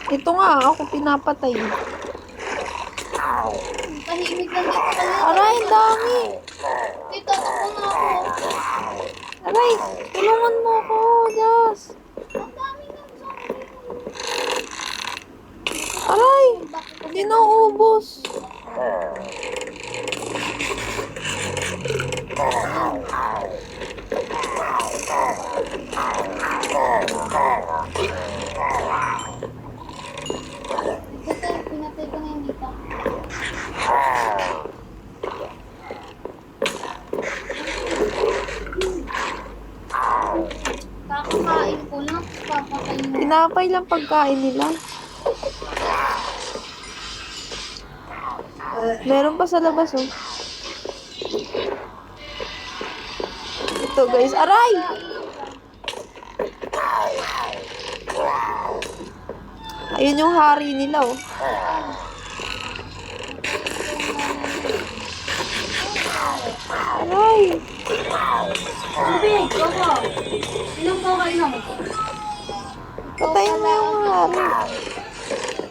Ito nga, ako pinapatay. Tahimik lang dito kami. Aray, ang dami. Dito, takbo na ako. Aray, tulungan mo ako, Jas. Ang dami ng zombie. Aray, hindi nauubos. Ito, pinatay ko na yung dito. Kakakain ko lang, papatay mo. Tinapay lang pagkain nila. Meron pa sa labas, oh. Ito, guys. Aray! Ayun yung hari nila, oh. Aray! Sabi, Coco. Ilang po kayo lang? Patayin mo yung hari.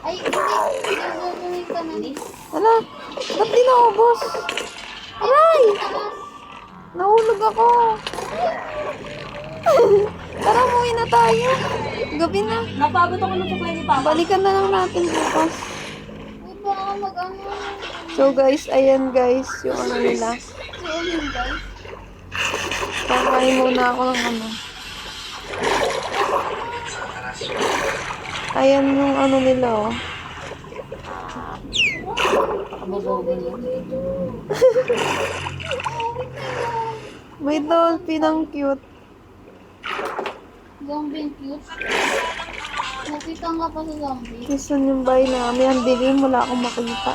Ay, hindi. Pinagbubuhin ka na. Ala, ba't di naubos? Aray! Nahulog ako. Tara, umuwi na tayo. Gabi na. Napagod ako ng supply ni Papa. Balikan na lang natin bukas. Uy, baka mag-ano. So guys, ayan guys, yung ano nila. Si Omin, guys. Kakain muna ako ng ano. Ayan yung ano nila, oh. May dolphin ang cute. Zombie cute. Nakita nga pa sa zombie. Kisan yung bahay namin. Ang dilim, wala akong makita.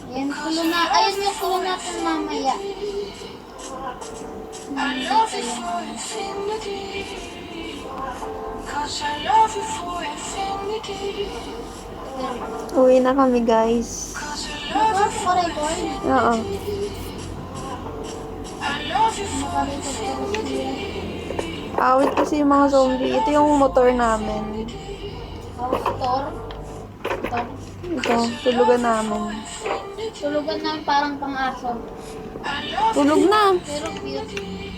Ayan, kulo na. Ayun yung kulo natin mamaya. Nandito yung Uwi na kami, guys. Nakakas ko record. Oo. Nakarecord ko record. Awit kasi yung mga zombie. Ito yung motor namin. Tor. Tor. Ito, tulugan namin. Tulugan namin parang pang-aso. Tulog na. Pero cute.